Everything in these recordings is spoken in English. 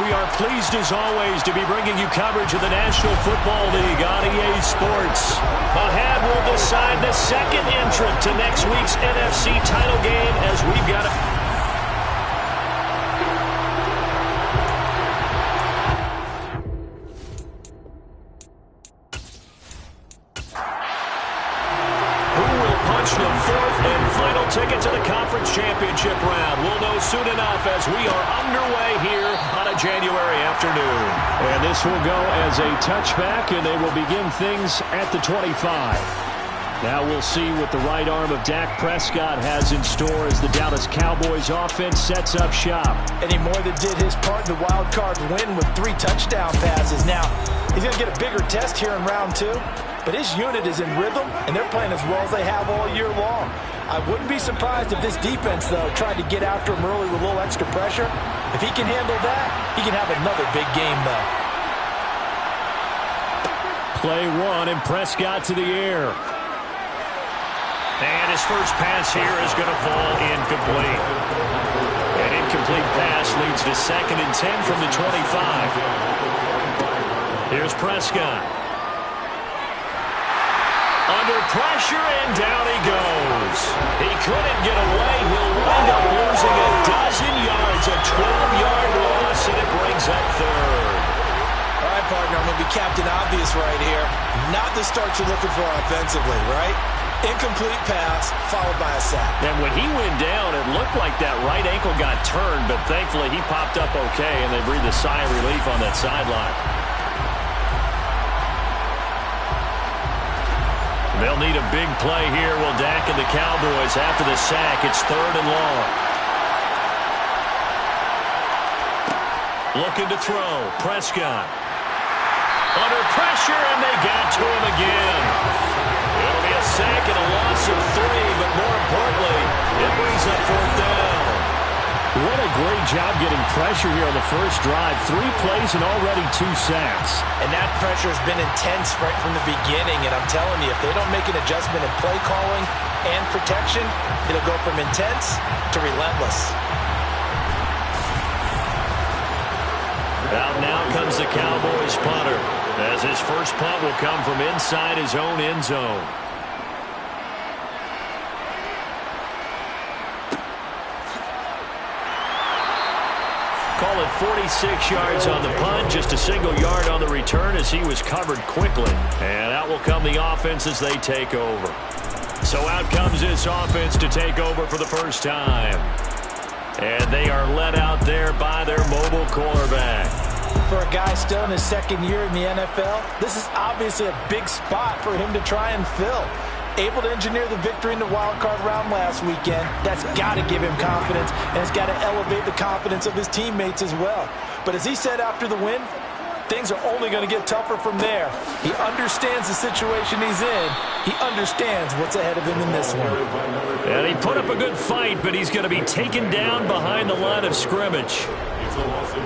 We are pleased as always to be bringing you coverage of the National Football League on EA Sports. Ahead will decide the second entrant to next week's NFC title game as we've got the fourth and final ticket to the conference championship round. We'll know soon enough as we are underway here on a January afternoon. And this will go as a touchback, and they will begin things at the 25. Now we'll see what the right arm of Dak Prescott has in store as the Dallas Cowboys offense sets up shop. And he more than did his part in the wild card win with 3 touchdown passes. Now, he's going to get a bigger test here in round 2. But his unit is in rhythm, and they're playing as well as they have all year long. I wouldn't be surprised if this defense, though, tried to get after him early with a little extra pressure. If he can handle that, he can have another big game, though. Play 1, and Prescott to the air. And his first pass here is going to fall incomplete. An incomplete pass leads to 2nd and 10 from the 25. Here's Prescott. Under pressure, and down he goes. He couldn't get away. He'll wind up losing a dozen yards, a 12-yard loss, and it brings up 3rd. All right, partner, I'm going to be Captain Obvious right here. Not the start you're looking for offensively, right? Incomplete pass, followed by a sack. And when he went down, it looked like that right ankle got turned, but thankfully he popped up okay, and they breathed a sigh of relief on that sideline. They'll need a big play here. Will Dak and the Cowboys after the sack. It's 3rd and long. Looking to throw. Prescott. Under pressure, and they got to him again. It'll be a sack and a loss of 3, but more importantly, it brings up 4th down. What a great job getting pressure here on the first drive. 3 plays and already 2 sacks. And that pressure has been intense right from the beginning. And I'm telling you, if they don't make an adjustment in play calling and protection, it'll go from intense to relentless. Out now comes the Cowboys punter, as his first punt will come from inside his own end zone. Call it 46 yards on the punt, just a single yard on the return as he was covered quickly. And out will come the offense as they take over. So out comes this offense to take over for the first time. And they are led out there by their mobile quarterback. For a guy still in his 2nd year in the NFL, this is obviously a big spot for him to try and fill. Able to engineer the victory in the wild card round last weekend. That's got to give him confidence, and it's got to elevate the confidence of his teammates as well. But as he said after the win, things are only going to get tougher from there. He understands the situation he's in. He understands what's ahead of him in this one. And he put up a good fight, but he's going to be taken down behind the line of scrimmage.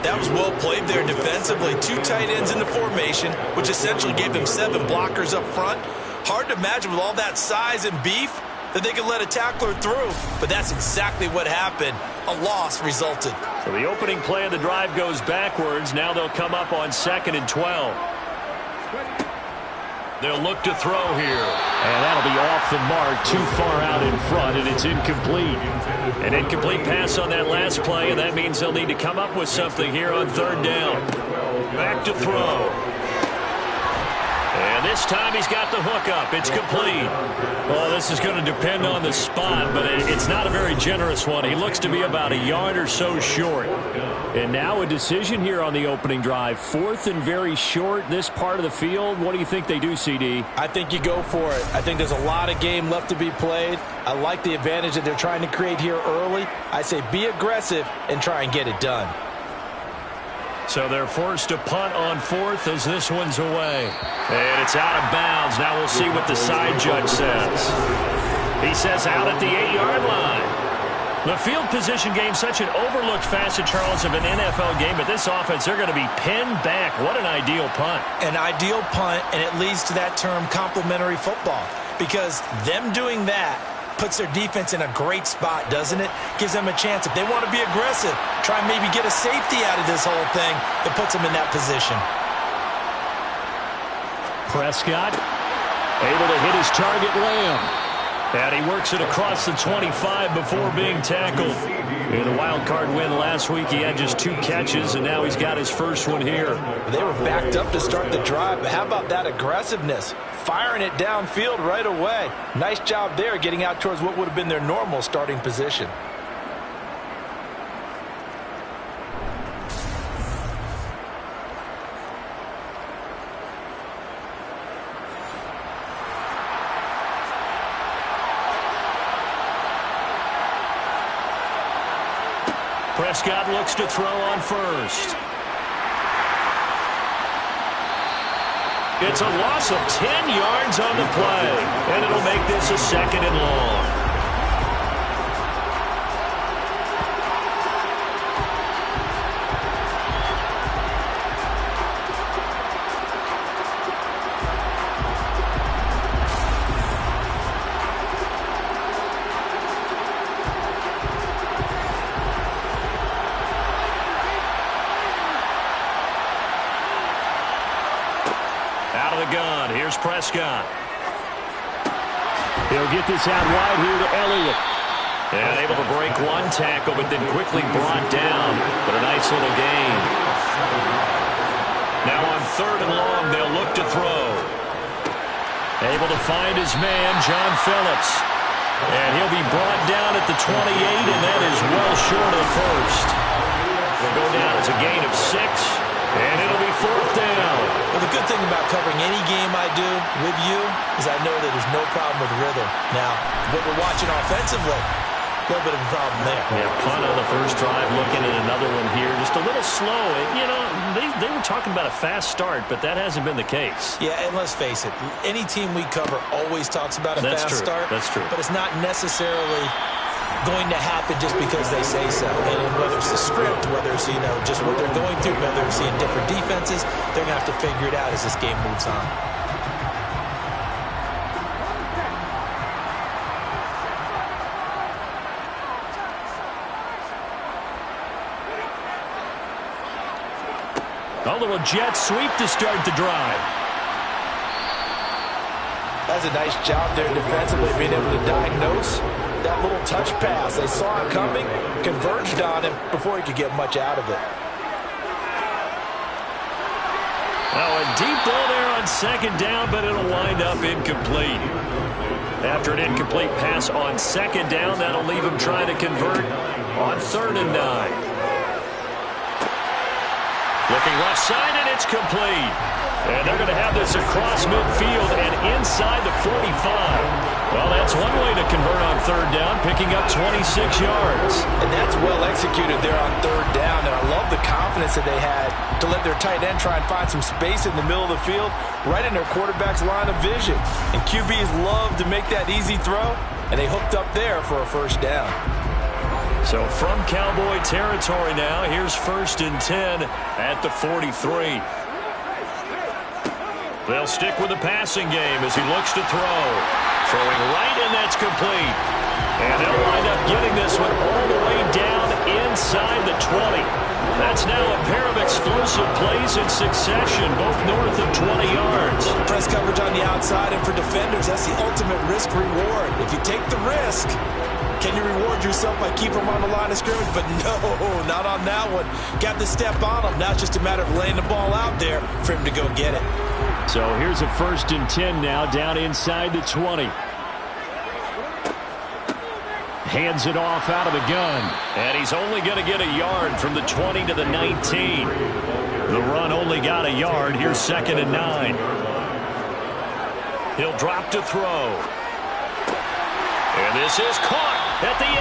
That was well played there defensively. 2 tight ends in the formation, which essentially gave them 7 blockers up front. Hard to imagine with all that size and beef that they could let a tackler through, but that's exactly what happened. A loss resulted. So the opening play of the drive goes backwards. Now they'll come up on 2nd and 12. They'll look to throw here. And that'll be off the mark, too far out in front, and it's incomplete. An incomplete pass on that last play, and that means they'll need to come up with something here on 3rd down. Back to throw. And this time he's got the hook up. It's complete. Well, this is going to depend on the spot, but it's not a very generous one. He looks to be about a yard or so short. And now a decision here on the opening drive. 4th and very short, this part of the field. What do you think they do, CD? I think you go for it. I think there's a lot of game left to be played. I like the advantage that they're trying to create here early. I say be aggressive and try and get it done. So they're forced to punt on 4th as this one's away. And it's out of bounds. Now we'll see what the side judge says. He says out at the 8-yard line. The field position game, such an overlooked facet, Charles, of an NFL game. But this offense, they're going to be pinned back. What an ideal punt. An ideal punt, and it leads to that term complementary football. Because them doing that Puts their defense in a great spot, doesn't it? Gives them a chance. If they want to be aggressive, try and maybe get a safety out of this whole thing. It puts them in that position. Prescott able to hit his target, Lamb. And he works it across the 25 before being tackled. In the wild card win last week, he had just 2 catches, and now he's got his first one here. They were backed up to start the drive, but how about that aggressiveness? Firing it downfield right away. Nice job there getting out towards what would have been their normal starting position. Prescott looks to throw on first. It's a loss of 10 yards on the play, and it'll make this a 2nd and long. Gun. Here's Prescott. He'll get this out wide here to Elliott. And able to break one tackle, but then quickly brought down. But a nice little gain. Now on 3rd and long, they'll look to throw. Able to find his man, John Phillips. And he'll be brought down at the 28, and that is well short of the first. Will go down as a gain of 6. And it'll be 4th down. Well, the good thing about covering any game I do with you is I know that there's no problem with rhythm. Now, what we're watching offensively, a little bit of a problem there. Yeah, punt on the first drive, looking at another one here. Just a little slow. You know, they were talking about a fast start, but that hasn't been the case. Yeah, and let's face it, any team we cover always talks about a fast start. That's true. But it's not necessarily going to happen just because they say so. And whether it's the script, whether it's, just what they're going through, whether it's seeing different defenses, they're going to have to figure it out as this game moves on. A little jet sweep to start the drive. That's a nice job there defensively, being able to diagnose that little touch pass. They saw it coming, converged on him before he could get much out of it. Now a deep ball there on 2nd down, but it'll wind up incomplete. After an incomplete pass on 2nd down, that'll leave him trying to convert on 3rd and 9. Looking left side, and it's complete. And they're going to have this across midfield and inside the 45. Well, that's one way to convert on 3rd down, picking up 26 yards. And that's well executed there on 3rd down. And I love the confidence that they had to let their tight end try and find some space in the middle of the field, right in their quarterback's line of vision. And QBs love to make that easy throw, and they hooked up there for a 1st down. So from Cowboy territory now, here's 1st and 10 at the 43. They'll stick with the passing game as he looks to throw. Throwing right, and that's complete. And they'll wind up getting this one all the way down inside the 20. That's now a pair of explosive plays in succession, both north of 20 yards. Press coverage on the outside, and for defenders, that's the ultimate risk-reward. If you take the risk, can you reward yourself by keeping them on the line of scrimmage? But no, not on that one. Got the step on them. Now it's just a matter of laying the ball out there for him to go get it. So here's a 1st and 10 now, down inside the 20. Hands it off out of the gun. And he's only going to get a yard from the 20 to the 19. The run only got a yard. Here's 2nd and 9. He'll drop to throw. And this is caught at the 8.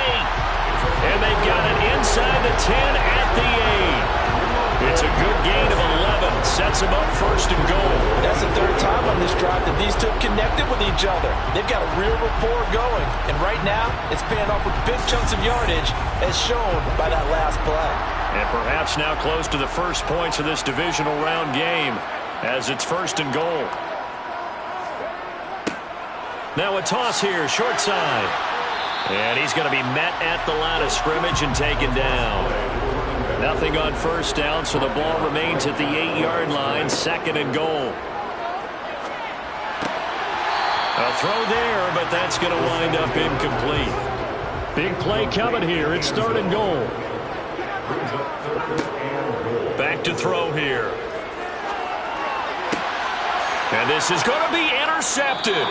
And they've got it inside the 10 at the 8. It's a good gain of 11. Sets them up 1st and goal. That's the 3rd time on this drive that these two have connected with each other. They've got a real rapport going. And right now, it's paying off with big chunks of yardage, as shown by that last play. And perhaps now close to the first points of this divisional round game, as it's 1st and goal. Now a toss here, short side. And he's going to be met at the line of scrimmage and taken down. Nothing on first down, so the ball remains at the 8-yard line, 2nd and goal. A throw there, but that's going to wind up incomplete. Big play coming here. It's 3rd and goal. Back to throw here. And this is going to be intercepted.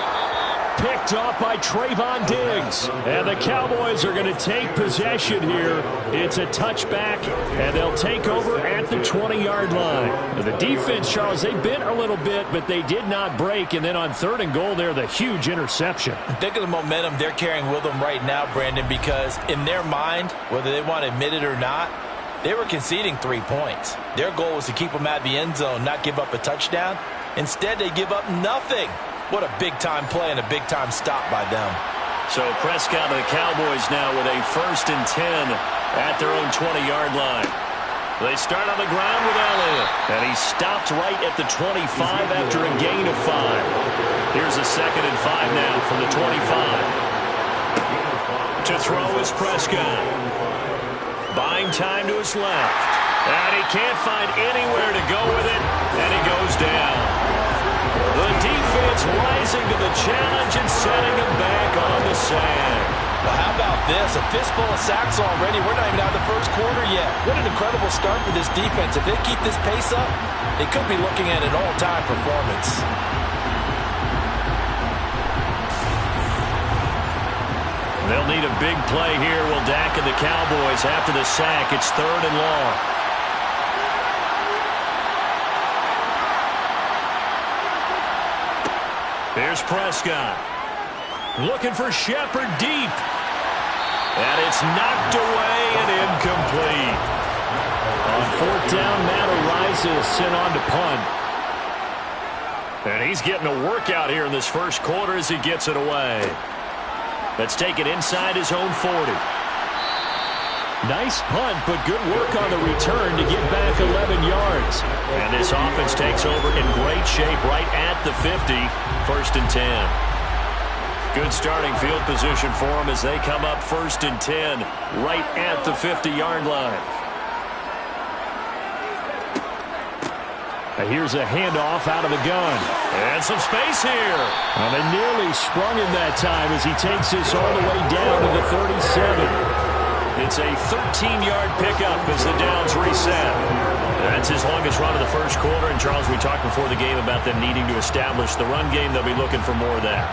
Picked off by Trayvon Diggs. And the Cowboys are going to take possession here. It's a touchback, and they'll take over at the 20-yard line. The defense, Charles, they bit a little bit, but they did not break. And then on 3rd and goal there, the huge interception. Think of the momentum they're carrying with them right now, Brandon, because in their mind, whether they want to admit it or not, they were conceding 3 points. Their goal was to keep them out of the end zone, not give up a touchdown. Instead, they give up nothing. What a big-time play and a big-time stop by them. So Prescott and the Cowboys now with a 1st and 10 at their own 20-yard line. They start on the ground with Elliott, and he stopped right at the 25 after a gain of 5. Here's a 2nd and 5 now from the 25. To throw is Prescott. Buying time to his left. And he can't find anywhere to go with it, and he goes down. The defense rising to the challenge and setting him back on the sand. Well, how about this? A fistful of sacks already. We're not even out of the first quarter yet. What an incredible start for this defense. If they keep this pace up, they could be looking at an all-time performance. They'll need a big play here. Will Dak and the Cowboys after the sack. It's 3rd and long. Here's Prescott. Looking for Shepard deep. And it's knocked away and incomplete. On 4th down, Matt arises sent on to punt. And he's getting a workout here in this first quarter as he gets it away. Let's take it inside his own 40. Nice punt, but good work on the return to get back 11 yards. And this offense takes over in great shape right at the 50. 1st and 10. Good starting field position for them as they come up 1st and 10 right at the 50-yard line. Here's a handoff out of the gun. And some space here. And they nearly sprung him that time as he takes this all the way down to the 37. It's a 13-yard pickup as the downs reset. That's his longest run of the first quarter. And, Charles, we talked before the game about them needing to establish the run game. They'll be looking for more of that.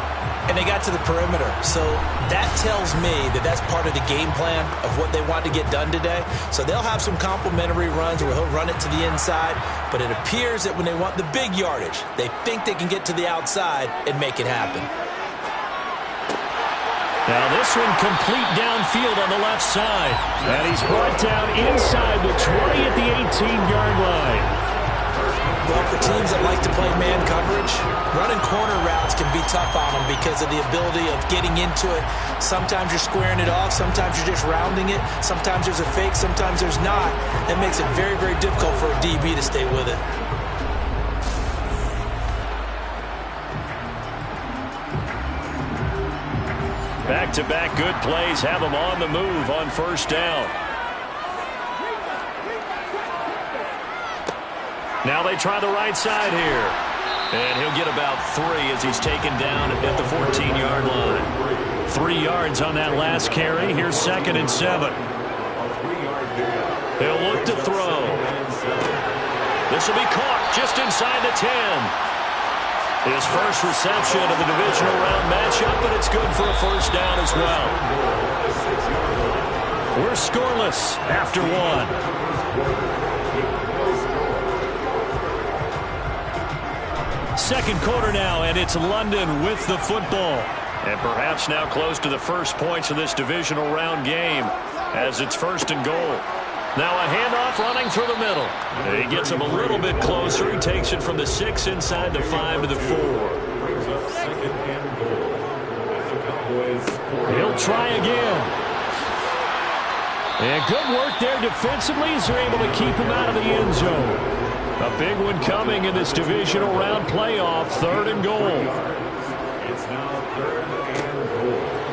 And they got to the perimeter. So that tells me that that's part of the game plan of what they want to get done today. So they'll have some complementary runs where he'll run it to the inside. But it appears that when they want the big yardage, they think they can get to the outside and make it happen. Now this one complete downfield on the left side. And he's brought down inside the 20 at the 18-yard line. Well, for teams that like to play man coverage, running corner routes can be tough on them because of the ability of getting into it. Sometimes you're squaring it off. Sometimes you're just rounding it. Sometimes there's a fake. Sometimes there's not. It makes it very, very difficult for a DB to stay with it. Back-to-back good plays have them on the move on 1st down. Now they try the right side here. And he'll get about 3 as he's taken down at the 14-yard line. 3 yards on that last carry. Here's 2nd and 7. He'll look to throw. This will be caught just inside the 10. His first reception of the divisional round matchup, but it's good for a 1st down as well. We're scoreless after 1. Second quarter now, and it's London with the football. And perhaps now close to the first points of this divisional round game as it's 1st and goal. Now a handoff running through the middle. He gets him a little bit closer. He takes it from the 6 inside the 5 to the 4. He'll try again. And good work there defensively as they're able to keep him out of the end zone. A big one coming in this divisional round playoff. 3rd and goal.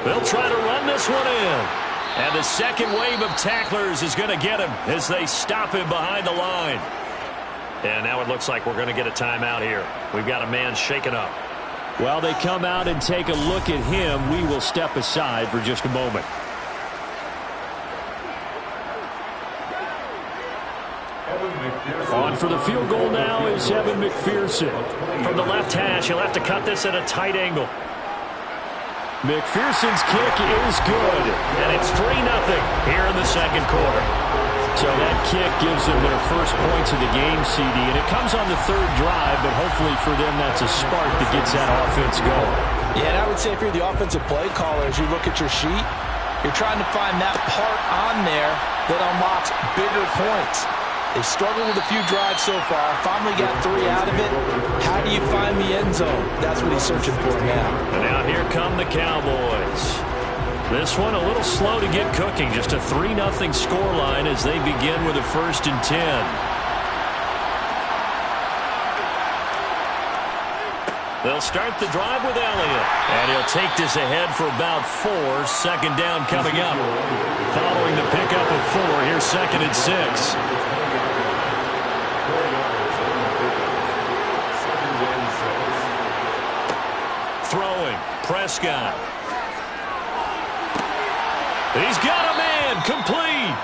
They'll try to run this one in. And the second wave of tacklers is going to get him as they stop him behind the line. And now it looks like we're going to get a timeout here. We've got a man shaken up. While they come out and take a look at him, we will step aside for just a moment. On for the field goal now is Evan McPherson. From the left hash, he'll have to cut this at a tight angle. McPherson's kick is good. And it's 3-0 here in the second quarter. So that kick gives them their first points of the game, CD. And it comes on the third drive, but hopefully for them that's a spark that gets that offense going. Yeah, and I would say if you're the offensive play caller, as you look at your sheet, you're trying to find that part on there that unlocks bigger points. They've struggled with a few drives so far. Finally got 3 out of it. How do you find the end zone? That's what he's searching for now. And now here come the Cowboys. This one a little slow to get cooking. Just a 3-0 scoreline as they begin with a 1st and 10. They'll start the drive with Elliott. And he'll take this ahead for about 4. Second down coming up. Following the pickup of 4, here's 2nd and 6. Throwing, Prescott. He's got a man, complete.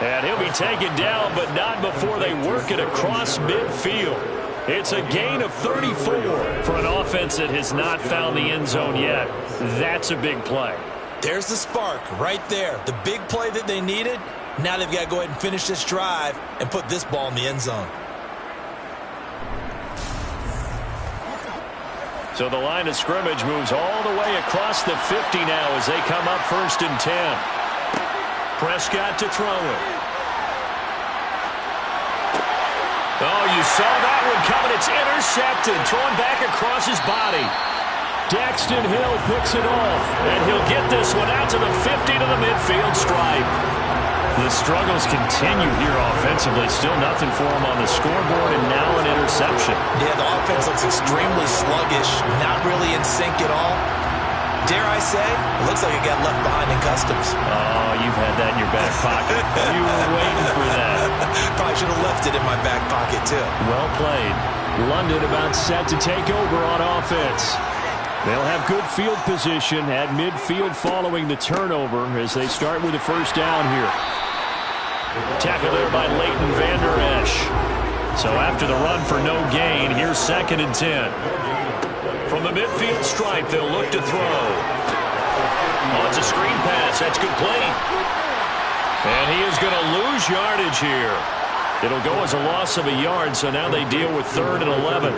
And he'll be taken down, but not before they work it across midfield. It's a gain of 34 for an offense that has not found the end zone yet. That's a big play. There's the spark right there. The big play that they needed. Now they've got to go ahead and finish this drive and put this ball in the end zone. So the line of scrimmage moves all the way across the 50 now as they come up 1st and 10. Prescott to throw it. Oh, you saw that one coming. It's intercepted. Thrown back across his body. Daxton Hill picks it off. And he'll get this one out to the 50 to the midfield stripe. The struggles continue here offensively. Still nothing for him on the scoreboard, and now an interception. Yeah, the offense looks extremely sluggish, not really in sync at all. Dare I say, it looks like it got left behind in customs. Oh, you've had that in your back pocket. You were waiting for that. Probably should have left it in my back pocket, too. Well played. London about set to take over on offense. They'll have good field position at midfield following the turnover as they start with the 1st down here. Tackled there by Leighton Vander Esch. So after the run for no gain, here's 2nd and 10. From the midfield stripe, they'll look to throw. Oh, it's a screen pass. That's complete. And he is going to lose yardage here. It'll go as a loss of a yard, so now they deal with 3rd and 11.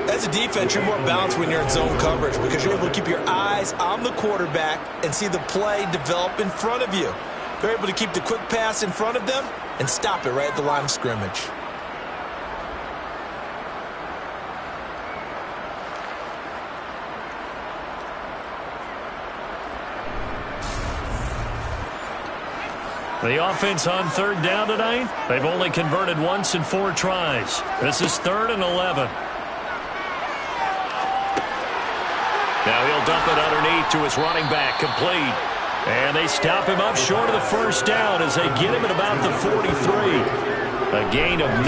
As a defense, you're more balanced when you're in zone coverage because you're able to keep your eyes on the quarterback and see the play develop in front of you. They're able to keep the quick pass in front of them and stop it right at the line of scrimmage. The offense on 3rd down tonight, they've only converted once in 4 tries. This is 3rd and 11. Now he'll dump it underneath to his running back, complete. And they stop him up short of the 1st down as they get him at about the 43. A gain of 9,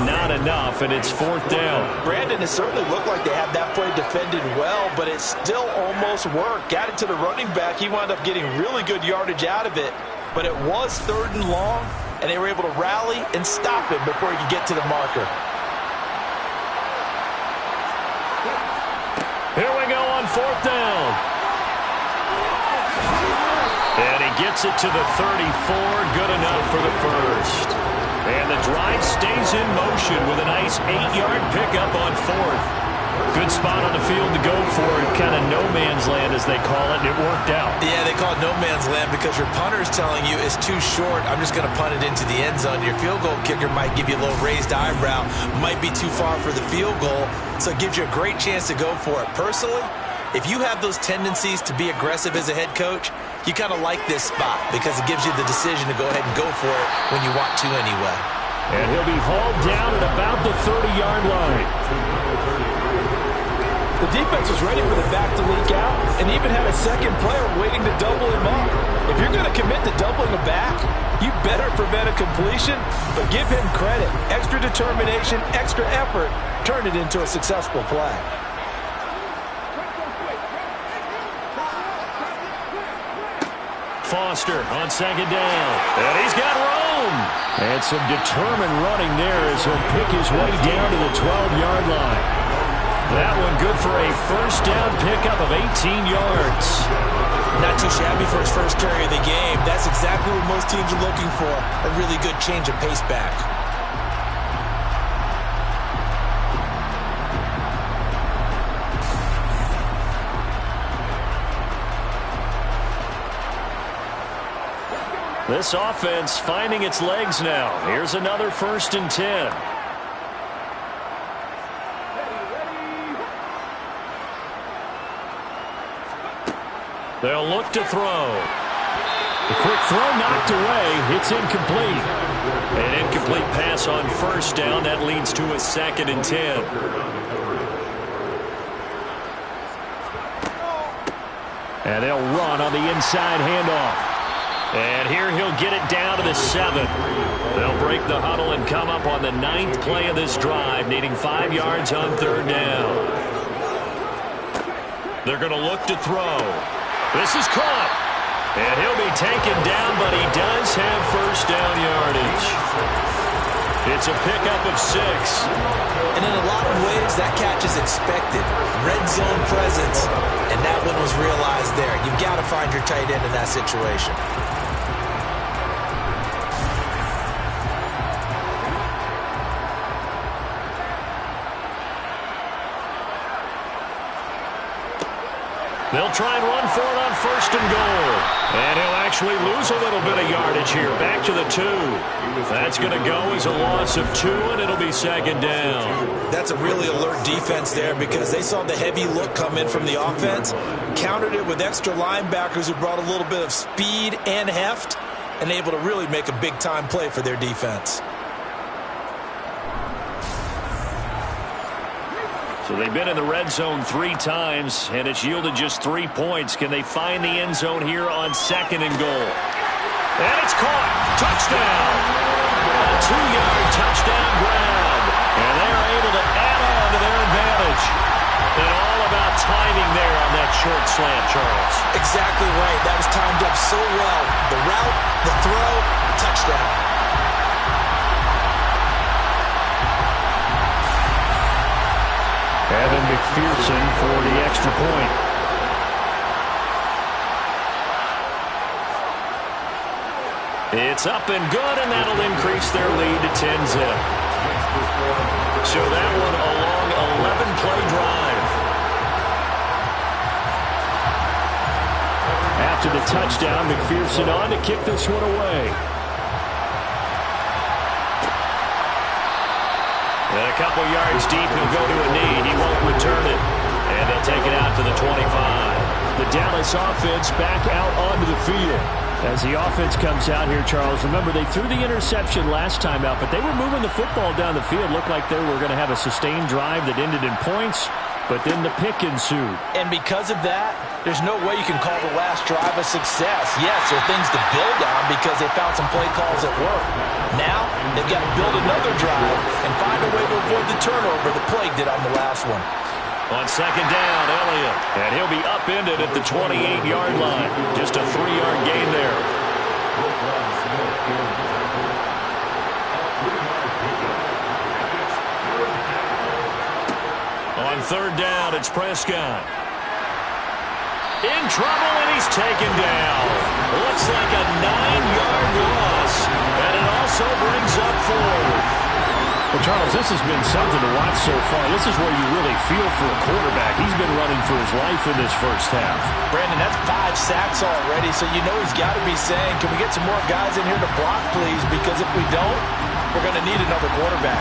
not enough, and it's 4th down. Brandon, it certainly looked like they had that play defended well, but it still almost worked. Got it to the running back. He wound up getting really good yardage out of it, but it was 3rd and long, and they were able to rally and stop him before he could get to the marker. Here we go on 4th down. And he gets it to the 34. Good enough for the 1st. And the drive stays in motion with a nice 8-yard pickup on 4th. Good spot on the field to go for it. Kind of no man's land, as they call it, and it worked out. Yeah, they call it no man's land because your punter's telling you it's too short. I'm just going to punt it into the end zone. Your field goal kicker might give you a little raised eyebrow. Might be too far for the field goal, so it gives you a great chance to go for it. Personally, if you have those tendencies to be aggressive as a head coach, you kind of like this spot because it gives you the decision to go ahead and go for it when you want to anyway. And he'll be hauled down at about the 30-yard line. The defense was ready for the back to leak out and even had a second player waiting to double him up. If you're going to commit to doubling a back, you better prevent a completion, but give him credit. Extra determination, extra effort, turned it into a successful play. Foster on second down. And he's got room. And some determined running there as he'll pick his way down to the 12-yard line. That one good for a first down pickup of 18 yards. Not too shabby for his first carry of the game. That's exactly what most teams are looking for, a really good change of pace back. This offense finding its legs now. Here's another 1st and 10. They'll look to throw. The quick throw knocked away. It's incomplete. An incomplete pass on first down. That leads to a 2nd and 10. And they'll run on the inside handoff. And here he'll get it down to the 7. They'll break the huddle and come up on the 9th play of this drive, needing 5 yards on 3rd down. They're going to look to throw. This is caught. And he'll be taken down, but he does have first down yardage. It's a pickup of 6. And in a lot of ways, that catch is expected. Red zone presence, and that one was realized there. You've got to find your tight end in that situation. They'll try and run for it on 1st and goal. And he'll actually lose a little bit of yardage here. Back to the 2. That's going to go as a loss of 2, and it'll be 2nd down. That's a really alert defense there because they saw the heavy look come in from the offense, countered it with extra linebackers who brought a little bit of speed and heft, and able to really make a big-time play for their defense. So they've been in the red zone 3 times, and it's yielded just 3 points. Can they find the end zone here on 2nd and goal? And it's caught. Touchdown. A 2-yard touchdown grab. And they're able to add on to their advantage. And all about timing there on that short slant, Charles. Exactly right. That was timed up so well. The route, the throw, touchdown. Evan McPherson for the extra point. It's up and good, and that'll increase their lead to 10-zip. So that one a long 11-play drive. After the touchdown, McPherson on to kick this one away. And a couple yards deep, he'll go to a knee. He won't return it. And they'll take it out to the 25. The Dallas offense back out onto the field. As the offense comes out here, Charles, remember they threw the interception last time out, but they were moving the football down the field. Looked like they were going to have a sustained drive that ended in points, but then the pick ensued. And because of that, there's no way you can call the last drive a success. Yes, there are things to build on because they found some play calls that work. Now, they've got to build another drive and find a way to avoid the turnover the Plague did on the last one. On 2nd down, Elliott. And he'll be upended at the 28-yard line. Just a 3-yard gain there. On 3rd down, it's Prescott. In trouble, and he's taken down. Looks like a 9-yard loss. And it also brings up 4. Well, Charles, this has been something to watch so far. This is where you really feel for a quarterback. He's been running for his life in this first half. Brandon, that's 5 sacks already, so you know he's got to be saying, can we get some more guys in here to block, please? Because if we don't, we're going to need another quarterback.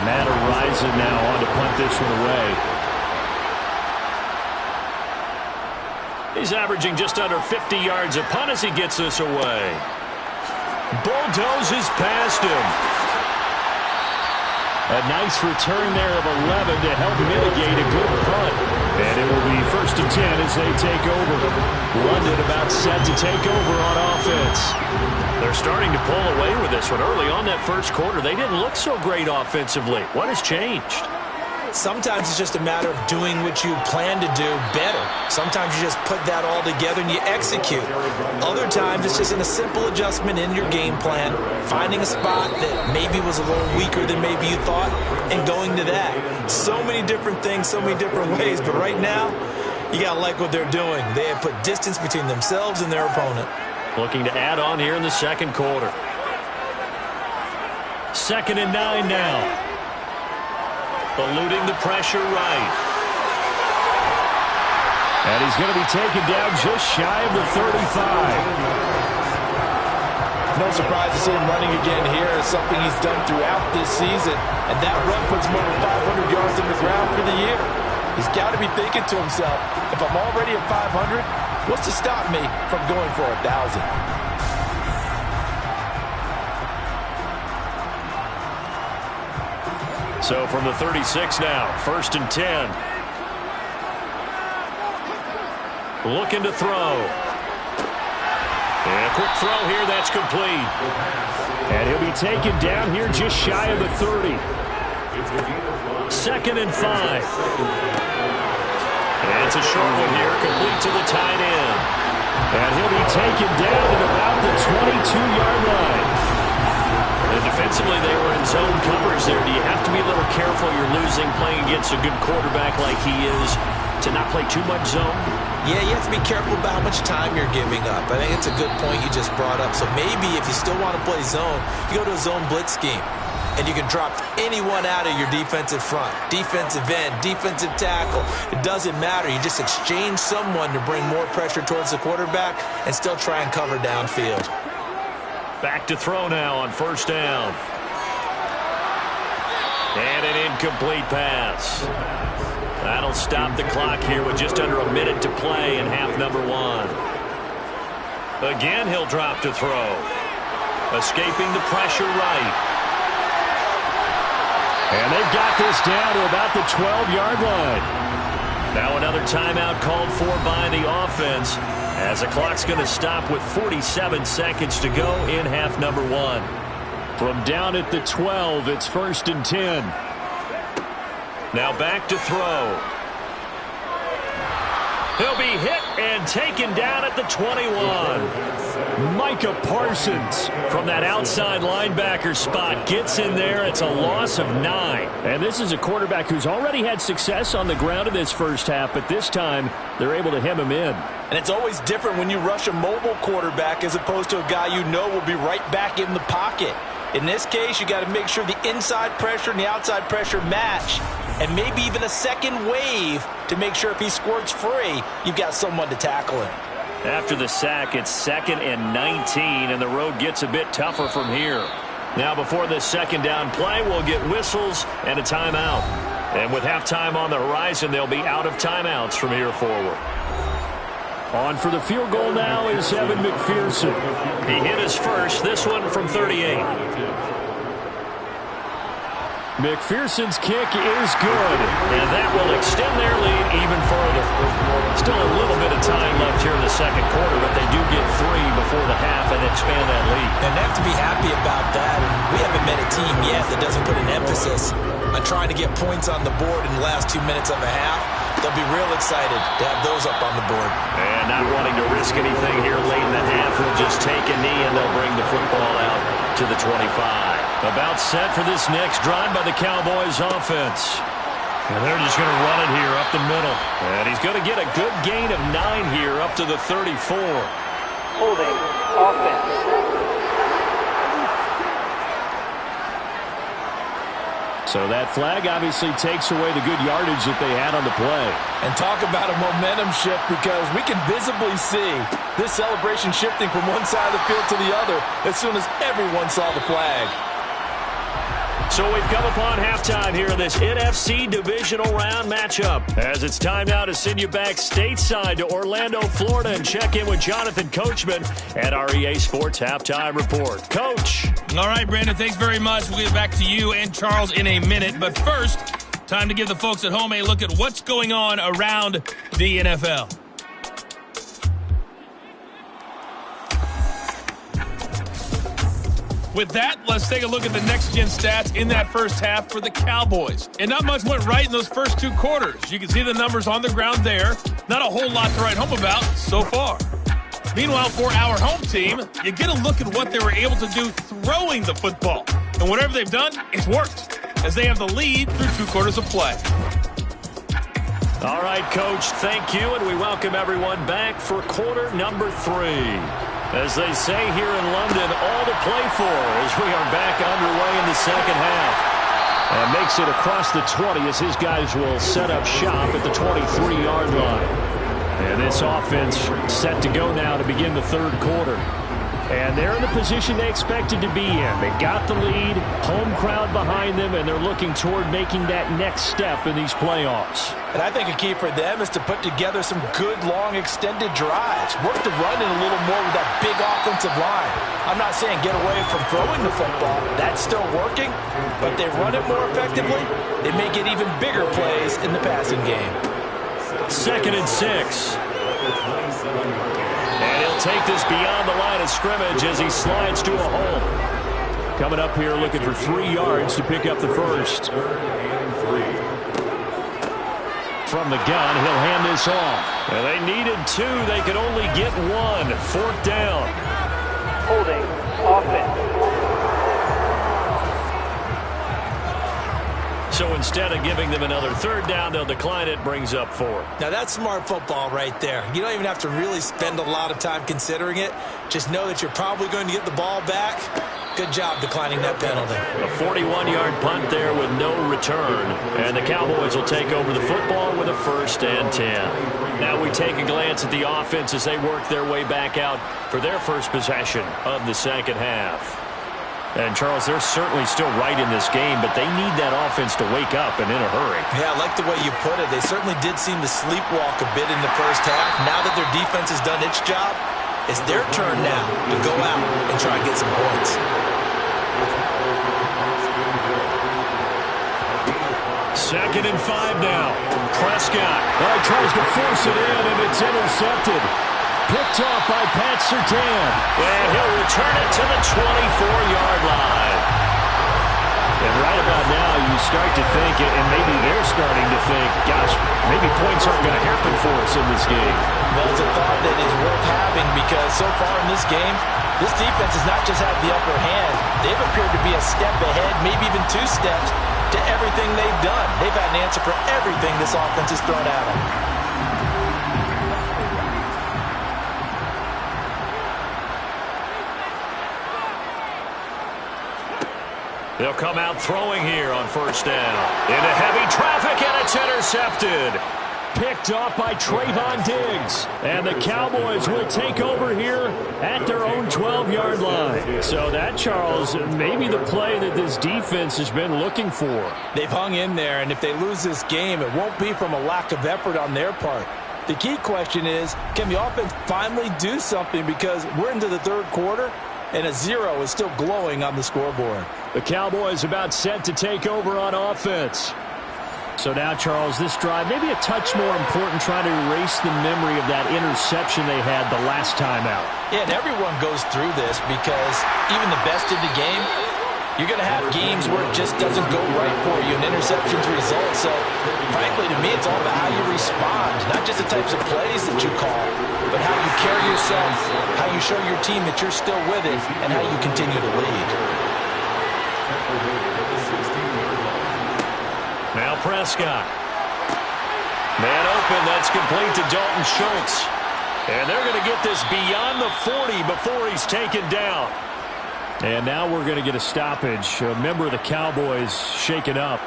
Matt Araiza now on to punt this one away. He's averaging just under 50 yards a punt as he gets this away. Bulldozes past him. A nice return there of 11 to help mitigate a good punt. And it will be 1st and 10 as they take over. London about set to take over on offense. They're starting to pull away with this one. Early on that first quarter, they didn't look so great offensively. What has changed? Sometimes it's just a matter of doing what you plan to do better. Sometimes you just put that all together and you execute. Other times it's just in a simple adjustment in your game plan, finding a spot that maybe was a little weaker than maybe you thought, and going to that. So many different things, so many different ways, but right now, you got to like what they're doing. They have put distance between themselves and their opponent. Looking to add on here in the second quarter. 2nd and 9 now. Eluding the pressure right. And he's going to be taken down just shy of the 35. No surprise to see him running again here. It's something he's done throughout this season. And that run puts him over 500 yards on the ground for the year. He's got to be thinking to himself, if I'm already at 500, what's to stop me from going for 1,000? So from the 36 now, 1st and 10. Looking to throw. And a quick throw here, that's complete. And he'll be taken down here just shy of the 30. 2nd and 5. And it's a short one here, complete to the tight end. And he'll be taken down at about the 22-yard line. And defensively, they were in zone coverage there. Do you have to be a little careful? You're losing playing against a good quarterback like he is to not play too much zone? Yeah, you have to be careful about how much time you're giving up. I think it's a good point you just brought up. So maybe if you still want to play zone, you go to a zone blitz scheme. And you can drop anyone out of your defensive front. Defensive end, defensive tackle. It doesn't matter. You just exchange someone to bring more pressure towards the quarterback and still try and cover downfield. Back to throw now on 1st down. And an incomplete pass. That'll stop the clock here with just under a minute to play in half number 1. Again, he'll drop to throw. Escaping the pressure right. And they've got this down to about the 12-yard line. Now another timeout called for by the offense, as the clock's going to stop with 47 seconds to go in half number 1. From down at the 12, it's 1st and 10. Now back to throw. He'll be hit and taken down at the 21. Micah Parsons from that outside linebacker spot gets in there. It's a loss of 9. And this is a quarterback who's already had success on the ground in this first half, but this time they're able to hem him in. And it's always different when you rush a mobile quarterback as opposed to a guy you know will be right back in the pocket. In this case, you got to make sure the inside pressure and the outside pressure match, and maybe even a second wave to make sure if he squirts free, you've got someone to tackle him. After the sack, it's 2nd and 19, and the road gets a bit tougher from here. Now before this 2nd down play, we'll get whistles and a timeout. And with halftime on the horizon, they'll be out of timeouts from here forward. On for the field goal now is Evan McPherson. He hit his first, this one from 38. McPherson's kick is good. And that will extend their lead even further. Still a little bit of time left here in the second quarter, but they do get 3 before the half and expand that lead. And they have to be happy about that. And we haven't met a team yet that doesn't put an emphasis on trying to get points on the board in the last 2 minutes of a half. They'll be real excited to have those up on the board. And not wanting to risk anything here late in the half, will just take a knee and they'll bring the football out to the 25. About set for this next drive by the Cowboys offense. And they're just going to run it here up the middle. And he's going to get a good gain of 9 here up to the 34. Holding offense. So that flag obviously takes away the good yardage that they had on the play. And talk about a momentum shift, because we can visibly see this celebration shifting from one side of the field to the other as soon as everyone saw the flag. So we've come upon halftime here in this NFC Divisional Round matchup. As it's time now to send you back stateside to Orlando, Florida, and check in with Jonathan Coachman at our EA Sports Halftime Report. Coach. All right, Brandon, thanks very much. We'll get back to you and Charles in a minute. But first, time to give the folks at home a look at what's going on around the NFL. With that, let's take a look at the next-gen stats in that first half for the Cowboys. And not much went right in those first two quarters. You can see the numbers on the ground there. Not a whole lot to write home about so far. Meanwhile, for our home team, you get a look at what they were able to do throwing the football. And whatever they've done, it's worked, as they have the lead through 2 quarters of play. All right, Coach, thank you, and we welcome everyone back for quarter number 3. As they say here in London, all to play for as we are back underway in the second half. And makes it across the 20 as his guys will set up shop at the 23-yard line. And this offense set to go now to begin the third quarter. And they're in the position they expected to be in. They've got the lead, home crowd behind them, and they're looking toward making that next step in these playoffs. And I think a key for them is to put together some good, long, extended drives. Work the run in a little more with that big offensive line. I'm not saying get away from throwing the football. That's still working. But they run it more effectively, they may get even bigger plays in the passing game. 2nd and 6. And he'll take this beyond the line of scrimmage as he slides to a hole. Coming up here looking for 3 yards to pick up the first. From the gun, he'll hand this off. And they needed 2. They could only get 1. 4th down. Holding. Offense. So instead of giving them another 3rd down, they'll decline it, brings up 4. Now that's smart football right there. You don't even have to really spend a lot of time considering it. Just know that you're probably going to get the ball back. Good job declining that penalty. A 41-yard punt there with no return. And the Cowboys will take over the football with a 1st and 10. Now we take a glance at the offense as they work their way back out for their first possession of the second half. And, Charles, they're certainly still right in this game, but they need that offense to wake up and in a hurry. Yeah, I like the way you put it. They certainly did seem to sleepwalk a bit in the first half. Now that their defense has done its job, it's their turn now to go out and try and get some points. 2nd and 5 now. Prescott. He tries to force it in, and it's intercepted. Picked off by Pat Surtain. And he'll return it to the 24-yard line. And right about now, you start to think, and maybe they're starting to think, gosh, maybe points aren't going to happen for us in this game. Well, it's a thought that is worth having because so far in this game, this defense has not just had the upper hand. They've appeared to be a step ahead, maybe even 2 steps to everything they've done. They've had an answer for everything this offense has thrown at them. They'll come out throwing here on 1st down. Into heavy traffic, and it's intercepted. Picked off by Trayvon Diggs. And the Cowboys will take over here at their own 12-yard line. So that, Charles, maybe the play that this defense has been looking for. They've hung in there, and if they lose this game, it won't be from a lack of effort on their part. The key question is, can the offense finally do something? Because we're into the 3rd quarter, and a 0 is still glowing on the scoreboard. The Cowboys about set to take over on offense. So now, Charles, this drive, maybe a touch more important, trying to erase the memory of that interception they had the last time out. Yeah, and everyone goes through this because even the best in the game, you're going to have games where it just doesn't go right for you and interceptions result. So, frankly, to me, it's all about how you respond, not just the types of plays that you call, but how you carry yourself, how you show your team that you're still with it, and how you continue to lead. Now Prescott. Man open, that's complete to Dalton Schultz. And they're going to get this beyond the 40 before he's taken down. And now we're going to get a stoppage. A member of the Cowboys shaken up.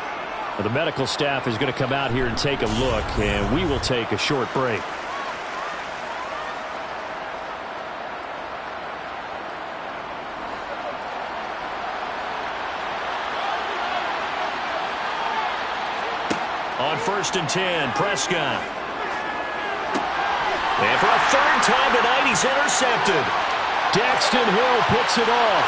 The medical staff is going to come out here and take a look, and we will take a short break. On 1st and 10, Prescott. And for a third time tonight, he's intercepted. Daxton Hill picks it off.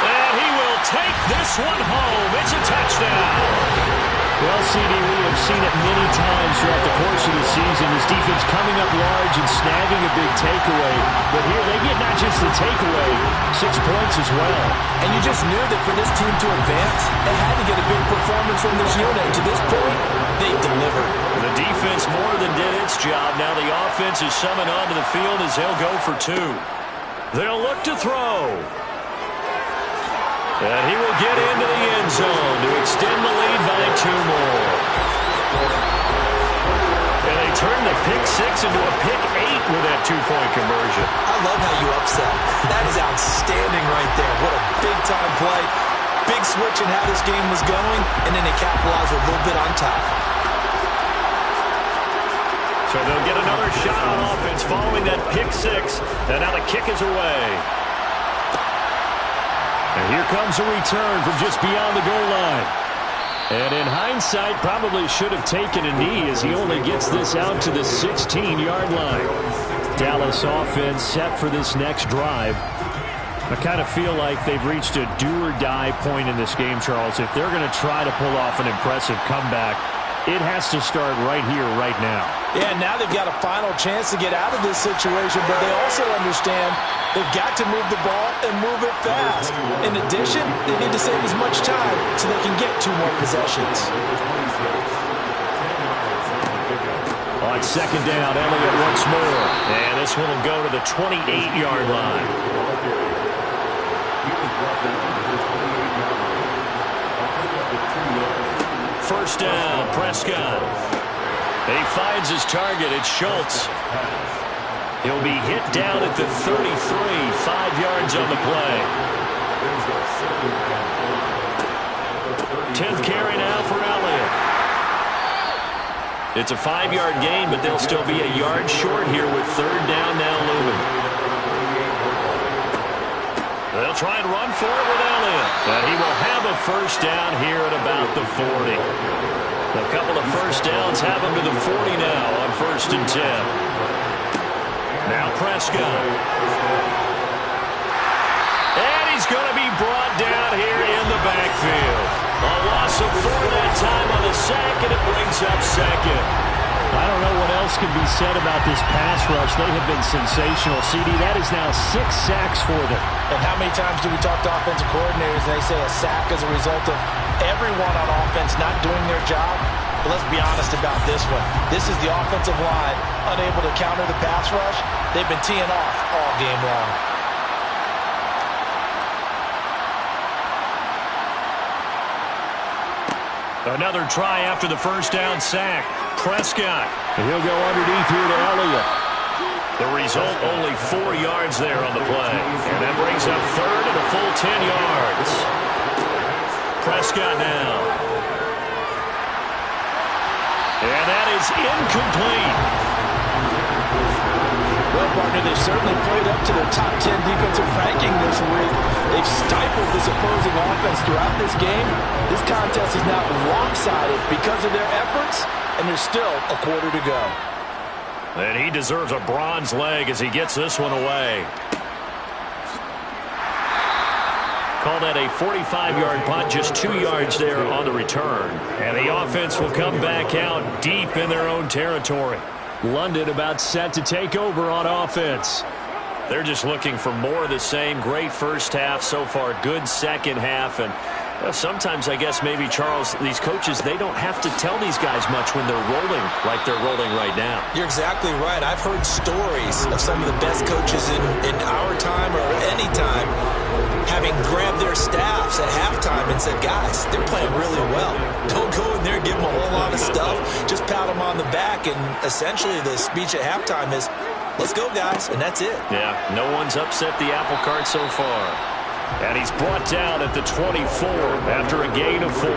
And he will take this one home. It's a touchdown. Well, CD, we have seen it many times throughout the course of the season. This defense coming up large and snagging a big takeaway. But here they get not just the takeaway, 6 points as well. And you just knew that for this team to advance, they had to get a big performance from this unit. And to this point, they delivered. The defense more than did its job. Now the offense is summoned onto the field as they'll go for 2. They'll look to throw. And he will get into the end zone to extend the lead by 2 more. And they turn the pick 6 into a pick 8 with that 2-point conversion. I love how you upset. That is outstanding right there. What a big-time play. Big switch in how this game was going, and then they capitalized a little bit on top. So they'll get another shot on offense following that pick 6. And now the kick is away. And here comes a return from just beyond the goal line. And in hindsight, probably should have taken a knee as he only gets this out to the 16-yard line. Dallas offense set for this next drive. I kind of feel like they've reached a do-or-die point in this game, Charles. If they're going to try to pull off an impressive comeback, it has to start right here, right now. Yeah, now they've got a final chance to get out of this situation, but they also understand they've got to move the ball and move it fast. In addition, they need to save as much time so they can get 2 more possessions. On 2nd down, Elliott once more. And this one will go to the 28-yard line. First down, Prescott. He finds his target. It's Schultz. He'll be hit down at the 33, 5 yards on the play. 10th carry now for Elliott. It's a 5-yard gain, but they'll still be a yard short here with 3rd down now looming. They'll try and run for it with Elliott. And he will have a first down here at about the 40. A couple of first downs have him to the 40 now on 1st and 10. Now Prescott. And he's going to be brought down here in the backfield. A loss of 4 that time on the sack, and it brings up 2nd. I don't know what else can be said about this pass rush. They have been sensational. CD, that is now 6 sacks for them. And how many times do we talk to offensive coordinators and they say a sack is a result of everyone on offense not doing their job? But let's be honest about this one. This is the offensive line unable to counter the pass rush. They've been teeing off all game long. Another try after the first down sack. Prescott. And he'll go underneath here to Elliott. The result, only 4 yards there on the play. And that brings up 3rd and a full 10 yards. Prescott now. And that is incomplete. Well, partner, they've certainly played up to their top 10 defensive ranking this week. They've stifled this opposing offense throughout this game. This contest is now lopsided because of their efforts, and there's still a quarter to go. And he deserves a bronze leg as he gets this one away. Call that a 45-yard punt, just 2 yards there on the return. And the offense will come back out deep in their own territory. London about set to take over on offense. They're just looking for more of the same. Great first half so far, good second half, and sometimes I guess maybe, Charles, these coaches, they don't have to tell these guys much when they're rolling like they're rolling right now. You're exactly right. I've heard stories of some of the best coaches in our time or any time having grabbed their staffs at halftime and said, guys, they're playing really well. Don't go in there and give them a whole lot of stuff. Just pat them on the back, and essentially the speech at halftime is, let's go, guys, and that's it. Yeah, no one's upset the apple cart so far. And he's brought down at the 24 after a gain of 4.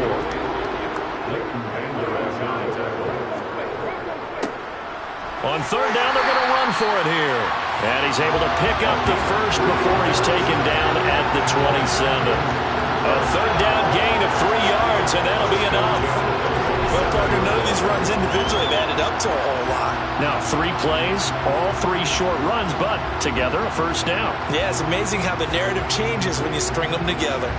On 3rd down, they're going to run for it here. And he's able to pick up the first before he's taken down at the 27. A 3rd down gain of 3 yards, and that'll be enough. Well, partner, none of these runs individually have added up to a whole lot. Now 3 plays, all 3 short runs, but together a first down. Yeah, it's amazing how the narrative changes when you string them together.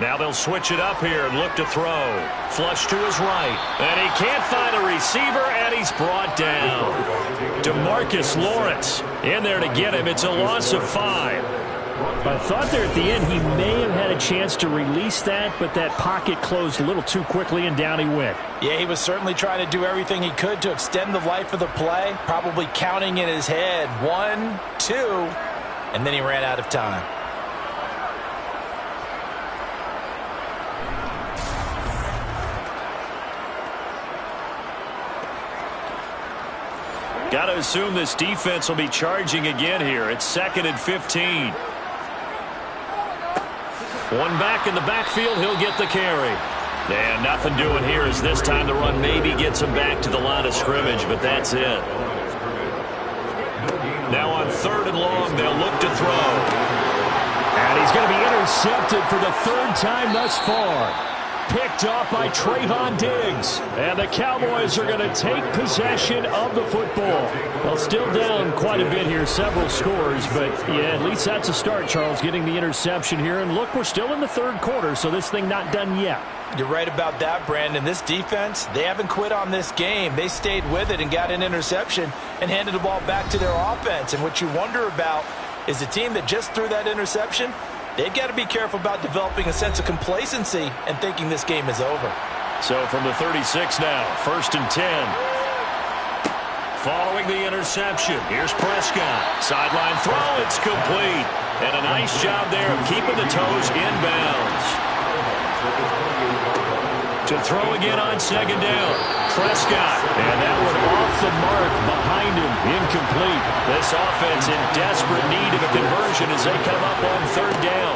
Now they'll switch it up here and look to throw. Flush to his right. And he can't find a receiver, and he's brought down. DeMarcus Lawrence in there to get him. It's a loss of 5. I thought there at the end he may have had a chance to release that, but that pocket closed a little too quickly, and down he went. Yeah, he was certainly trying to do everything he could to extend the life of the play, probably counting in his head 1, 2, and then he ran out of time. Got to assume this defense will be charging again here. It's 2nd and 15. One back in the backfield. He'll get the carry. And nothing doing here as this time the run maybe gets him back to the line of scrimmage, but that's it. Now on 3rd and long, they'll look to throw. And he's going to be intercepted for the 3rd time thus far. Picked off by Trayvon Diggs. And the Cowboys are going to take possession of the football. Well, still down quite a bit here, several scores, but yeah, at least that's a start, Charles, getting the interception here. And look, we're still in the 3rd quarter, so this thing not done yet. You're right about that, Brandon. This defense, they haven't quit on this game. They stayed with it and got an interception and handed the ball back to their offense. And what you wonder about is the team that just threw that interception, they've got to be careful about developing a sense of complacency and thinking this game is over. So from the 36 now, 1st and 10. Following the interception, here's Prescott. Sideline throw, it's complete. And a nice job there of keeping the toes inbounds. To throw again on 2nd down. Prescott. And that one off the mark behind him. Incomplete. This offense in desperate need of a conversion as they come up on 3rd down.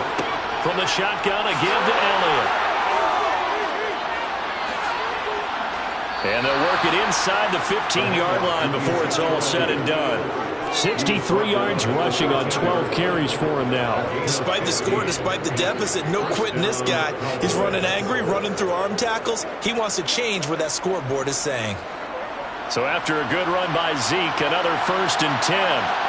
From the shotgun, a give to Elliott. And they'll work it inside the 15-yard line before it's all said and done. 63 yards rushing on 12 carries for him now. Despite the score, despite the deficit, no quitting this guy. He's running angry, running through arm tackles. He wants to change what that scoreboard is saying. So after a good run by Zeke, another 1st and 10.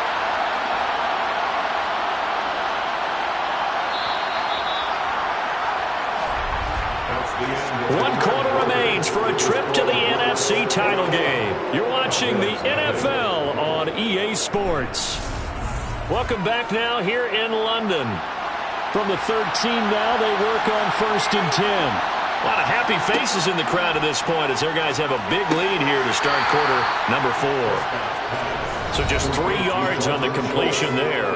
One quarter remains for a trip to the NFC title game. You're watching the NFL on EA Sports. Welcome back now here in London. From the 13 now, they work on 1st and 10. A lot of happy faces in the crowd at this point as their guys have a big lead here to start quarter number 4. So just 3 yards on the completion there.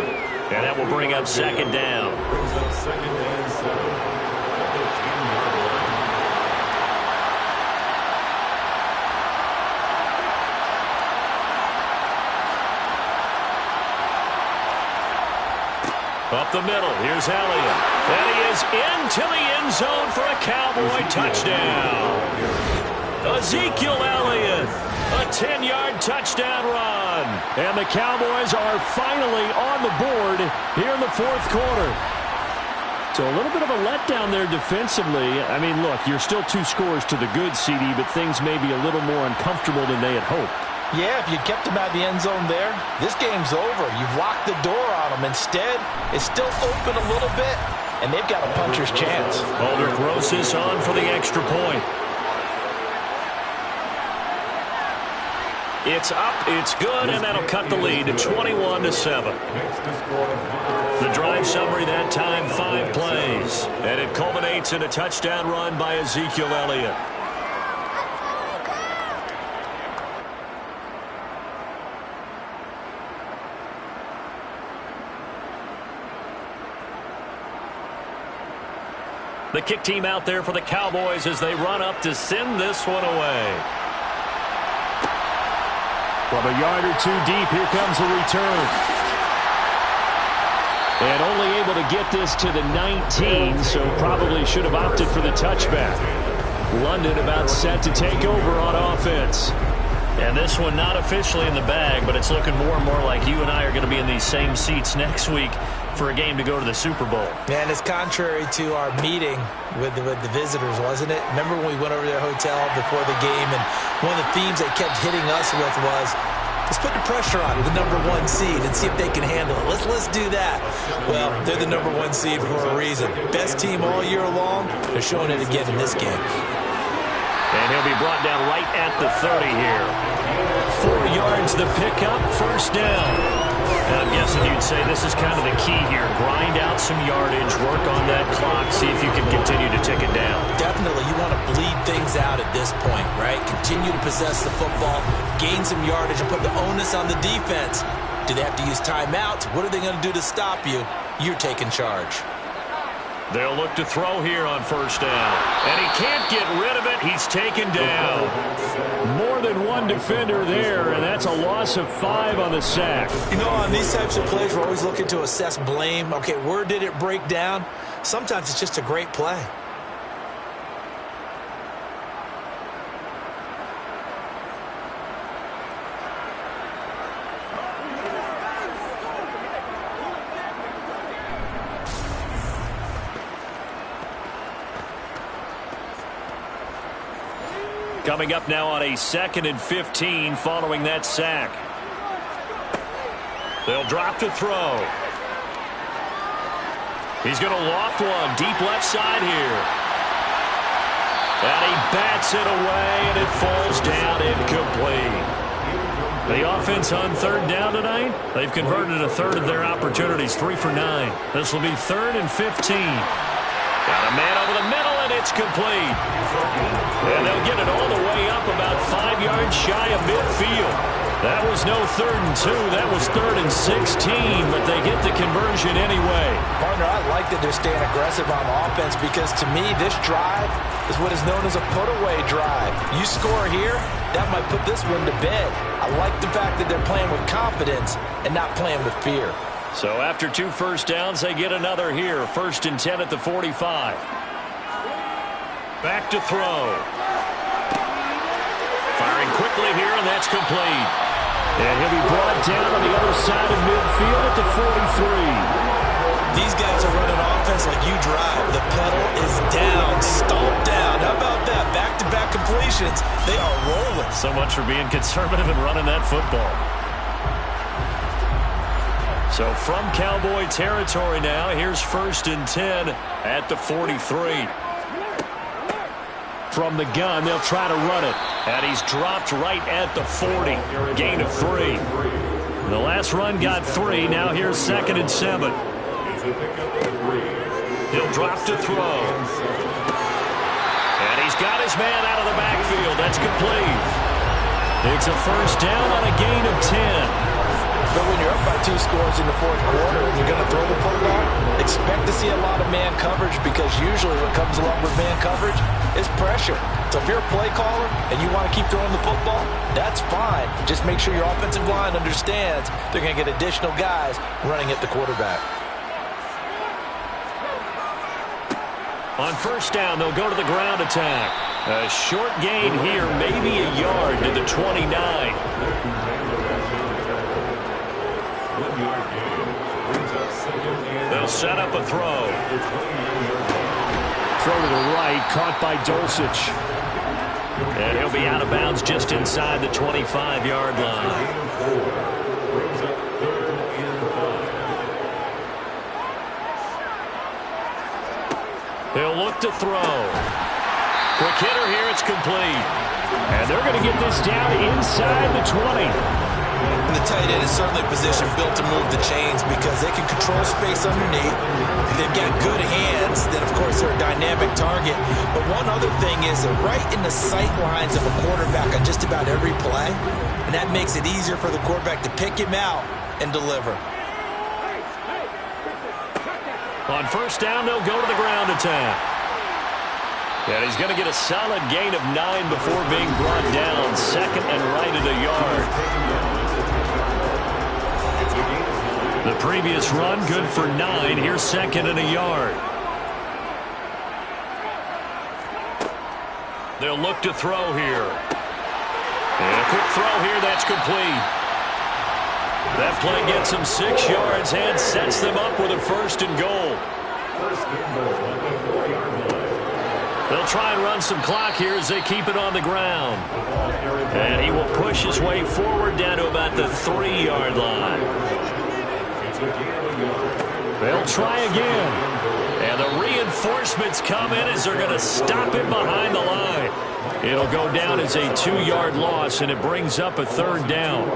And that will bring up 2nd down. Up the middle, here's Elliott. And he is into the end zone for a Cowboy touchdown. Ezekiel Elliott, a 10-yard touchdown run. And the Cowboys are finally on the board here in the 4th quarter. So a little bit of a letdown there defensively. I mean, look, you're still 2 scores to the good, CD, but things may be a little more uncomfortable than they had hoped. Yeah, if you kept him out of the end zone there, this game's over. You've locked the door on him. Instead, it's still open a little bit, and they've got a puncher's chance. Aldrich Rosas on for the extra point. It's up, it's good, and that'll cut the lead to 21-7. The drive summary that time, 5 plays. And it culminates in a touchdown run by Ezekiel Elliott. The kick team out there for the Cowboys as they run up to send this one away. From a yard or 2 deep, here comes a return. And only able to get this to the 19, so probably should have opted for the touchback. London about set to take over on offense. And this one not officially in the bag, but it's looking more and more like you and I are going to be in these same seats next week for a game to go to the Super Bowl. Man, it's contrary to our meeting with the visitors, wasn't it? Remember when we went over to their hotel before the game, and one of the themes they kept hitting us with was, let's put the pressure on the #1 seed and see if they can handle it. Let's do that. Well, they're the #1 seed for a reason. Best team all year long. They're showing it again in this game. And he'll be brought down right at the 30 here. 4 yards the pickup, first down. And I'm guessing you'd say this is kind of the key here. Grind out some yardage, work on that clock, see if you can continue to tick it down. Definitely, you want to bleed things out at this point, right? Continue to possess the football, gain some yardage, and put the onus on the defense. Do they have to use timeouts? What are they going to do to stop you? You're taking charge. They'll look to throw here on first down. And he can't get rid of it. He's taken down. More than one defender there, and that's a loss of 5 on the sack. You know, on these types of plays, we're always looking to assess blame. Okay, where did it break down? Sometimes it's just a great play. Coming up now on a 2nd and 15 following that sack. They'll drop to throw. He's going to loft one deep left side here. And he bats it away, and it falls down incomplete. The offense on 3rd down tonight, they've converted a third of their opportunities, 3 for 9. This will be 3rd and 15. Got a man over the middle, and it's complete. And they'll get it all the way up about 5 yards shy of midfield. That was no 3rd and 2. That was 3rd and 16, but they get the conversion anyway. Partner, I like that they're staying aggressive on offense because, to me, this drive is what is known as a put-away drive. You score here, that might put this one to bed. I like the fact that they're playing with confidence and not playing with fear. So after 2 first downs, they get another here. 1st and 10 at the 45. Back to throw. Firing quickly here, and that's complete. And he'll be brought down on the other side of midfield at the 43. These guys are running offense like you drive. The pedal is down, stomped down. How about that? Back-to-back completions. They are rolling. So much for being conservative and running that football. So from Cowboy territory now, here's 1st and 10 at the 43. From the gun, they'll try to run it. And he's dropped right at the 40. Gain of 3. The last run got 3. Now here's 2nd and 7. He'll drop to throw. And he's got his man out of the backfield. That's complete. It's a first down on a gain of 10. But when you're up by 2 scores in the 4th quarter and you're going to throw the football, expect to see a lot of man coverage because usually what comes along with man coverage is pressure. So if you're a play caller and you want to keep throwing the football, that's fine. Just make sure your offensive line understands they're going to get additional guys running at the quarterback. On first down, they'll go to the ground attack. A short gain here, maybe a yard to the 29. They'll set up a throw. Throw to the right, caught by Dulcich. And he'll be out of bounds just inside the 25-yard line. He'll look to throw. Quick hitter here, it's complete. And they're going to get this down inside the 20. And the tight end is certainly a position built to move the chains because they can control space underneath. If they've got good hands, then of course they're a dynamic target. But one other thing is they're right in the sight lines of a quarterback on just about every play. And that makes it easier for the quarterback to pick him out and deliver. On first down, they'll go to the ground attack. And he's going to get a solid gain of 9 before being brought down. 2nd and right at a yard. The previous run, good for 9. Here's 2nd and a yard. They'll look to throw here. And a quick throw here that's complete. That play gets them 6 yards and sets them up with a 1st and goal. They'll try and run some clock here as they keep it on the ground. And he will push his way forward down to about the 3-yard line. They'll try again. And the reinforcements come in as they're going to stop him behind the line. It'll go down as a 2-yard loss, and it brings up a 3rd down.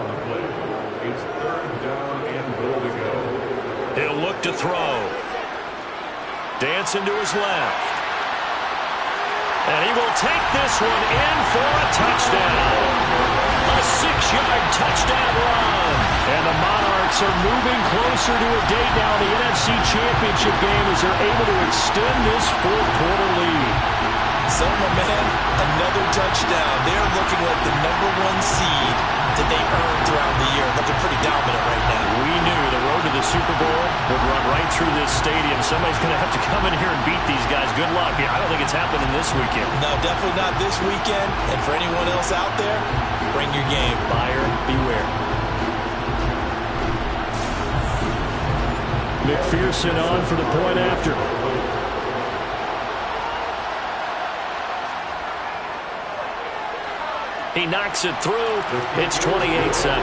He'll look to throw. Dancing to his left. And he will take this one in for a touchdown. A 6-yard touchdown run. And the Monarchs are moving closer to a date now in the NFC Championship game as they're able to extend this 4th quarter lead. So, my man, another touchdown. They're looking like the #1 seed that they earned throughout the year. Looking pretty dominant right now. We knew the road to the Super Bowl would run right through this stadium. Somebody's going to have to come in here and beat these guys. Good luck. I don't think it's happening this weekend. No, definitely not this weekend. And for anyone else out there, bring your game. Buyer beware. McPherson on for the point after. He knocks it through. It's 28-7.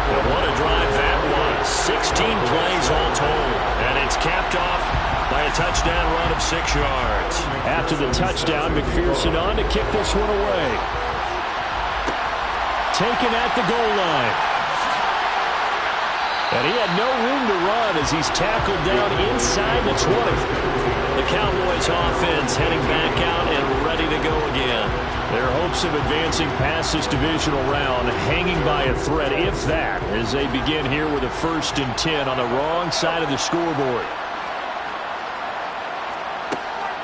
And what a drive that was. 16 plays all told. And it's capped off by a touchdown run of 6 yards. After the touchdown, McPherson on to kick this one away. Taken at the goal line. And he had no room to run as he's tackled down inside the 20. The Cowboys offense heading back out and ready to go again. Their hopes of advancing past this divisional round hanging by a thread, if that, as they begin here with a 1st and 10 on the wrong side of the scoreboard.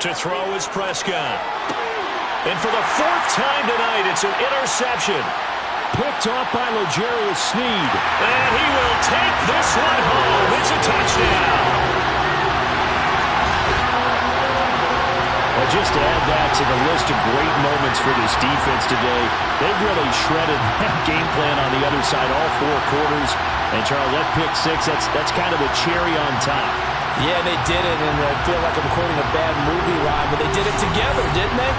To throw is Prescott. And for the 4th time tonight, it's an interception. Picked off by L'Jarius Sneed. And he will take this one home. It's a touchdown. Well, just to add that to the list of great moments for this defense today, they've really shredded that game plan on the other side all 4 quarters. And, Charles, that pick 6, that's kind of the cherry on top. Yeah, they did it, and I feel like I'm quoting a bad movie line, but they did it together, didn't they?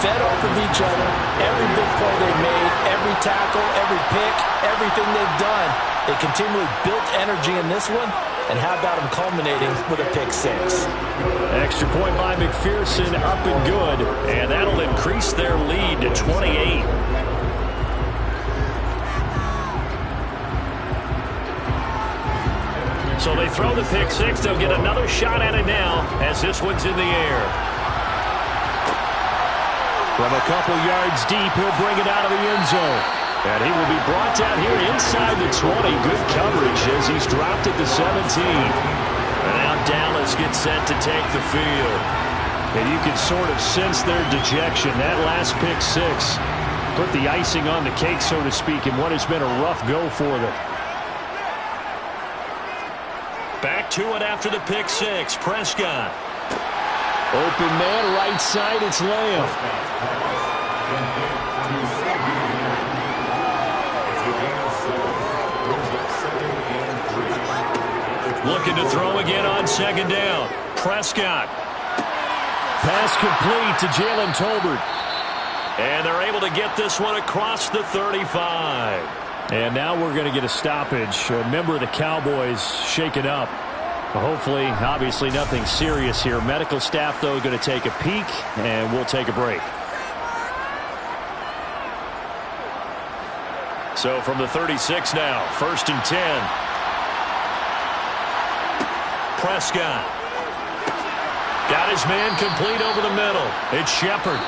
Fed off of each other. Every big play they made, every tackle, every pick, everything they've done. They continually built energy in this one, and how about them culminating with a pick 6? Extra point by McPherson, up and good. And that'll increase their lead to 28. So they throw the pick 6. They'll get another shot at it now as this one's in the air. From a couple yards deep, he'll bring it out of the end zone. And he will be brought down here inside the 20. Good coverage as he's dropped at the 17. And now Dallas gets set to take the field. And you can sort of sense their dejection. That last pick 6 put the icing on the cake, so to speak, in what has been a rough go for them. Back to it after the pick 6. Prescott. Open man, right side, it's Lamb. Looking to throw again on 2nd down. Prescott. Pass complete to Jalen Tolbert. And they're able to get this one across the 35. And now we're going to get a stoppage. A member of the Cowboys shaken up. Hopefully, obviously, nothing serious here. Medical staff, though, going to take a peek, and we'll take a break. So from the 36 now, 1st and 10. Prescott. Got his man complete over the middle. It's Shepard.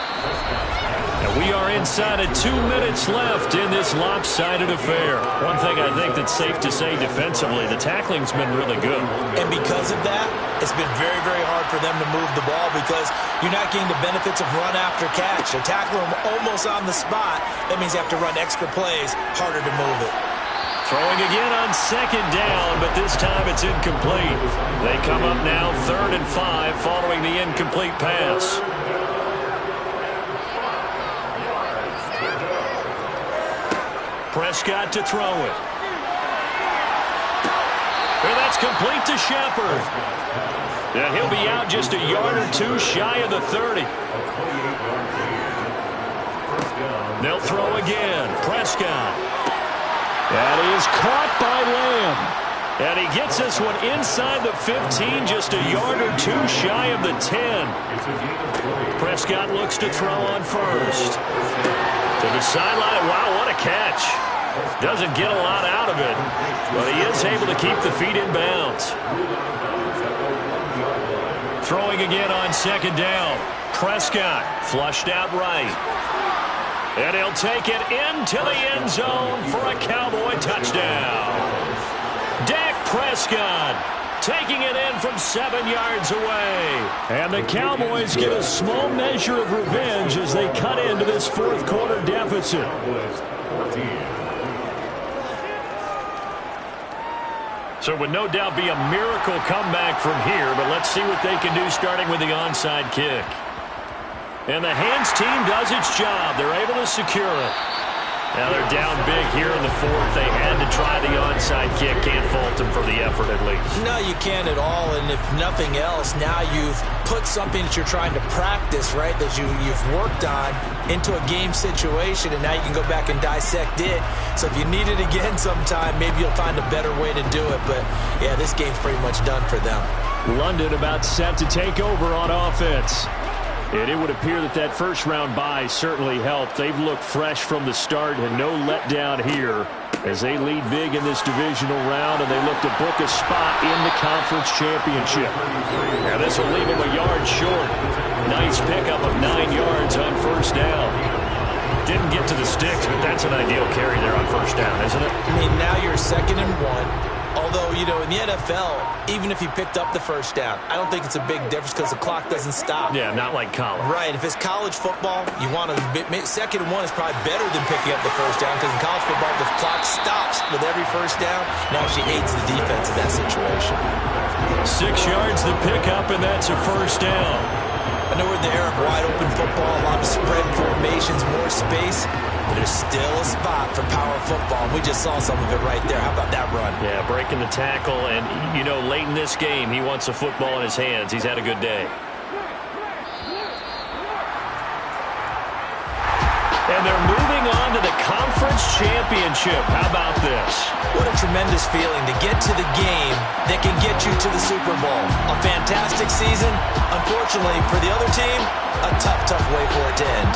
And we are inside of 2 minutes left in this lopsided affair. One thing I think that's safe to say defensively, the tackling's been really good. And because of that, it's been very, very hard for them to move the ball because you're not getting the benefits of run after catch. They're tackling them almost on the spot. That means you have to run extra plays, harder to move it. Throwing again on 2nd down, but this time it's incomplete. They come up now 3rd and 5 following the incomplete pass. Prescott to throw it. And that's complete to Shepard. And he'll be out just a yard or two shy of the 30. They'll throw again. Prescott. That is caught by Lamb. And he gets this one inside the 15, just a yard or two shy of the 10. Prescott looks to throw on first. To the sideline. Wow, what a catch. Doesn't get a lot out of it, but he is able to keep the feet in bounds. Throwing again on second down. Prescott flushed out right. And he'll take it into the end zone for a Cowboy touchdown. Dak Prescott taking it in from 7 yards away. And the Cowboys get a small measure of revenge as they cut into this fourth quarter deficit. So it would no doubt be a miracle comeback from here, but let's see what they can do starting with the onside kick. And the hands team does its job. They're able to secure it. Now they're down big here in the fourth. They had to try the onside kick. Can't fault them for the effort at least. No, you can't at all. And if nothing else, now you've put something that you're trying to practice, right, that you've worked on into a game situation, and now you can go back and dissect it. So if you need it again sometime, maybe you'll find a better way to do it. But, yeah, this game's pretty much done for them. London about set to take over on offense. And it would appear that that first-round bye certainly helped. They've looked fresh from the start and no letdown here as they lead big in this divisional round, and they look to book a spot in the conference championship. Now this will leave them a yard short. Nice pickup of 9 yards on first down. Didn't get to the sticks, but that's an ideal carry there on first down, isn't it? I mean, now you're 2nd and 1. Although, you know, in the NFL, even if you picked up the first down, I don't think it's a big difference because the clock doesn't stop. Yeah, not like college. Right. If it's college football, you want to 2nd and 1 is probably better than picking up the first down because in college football, the clock stops with every first down. Now she aids the defense in that situation. 6 yards the pickup, and that's a first down. I know we're in the era of wide-open football, a lot of spread formations, more space, but there's still a spot for power football. We just saw some of it right there. How about that run? Yeah, breaking the tackle, and, you know, late in this game, he wants the football in his hands. He's had a good day. And they're moving on to the conference championship. How about this? What a tremendous feeling to get to the game that can get you to the Super Bowl. A fantastic season. Unfortunately, for the other team, a tough, tough way for it to end.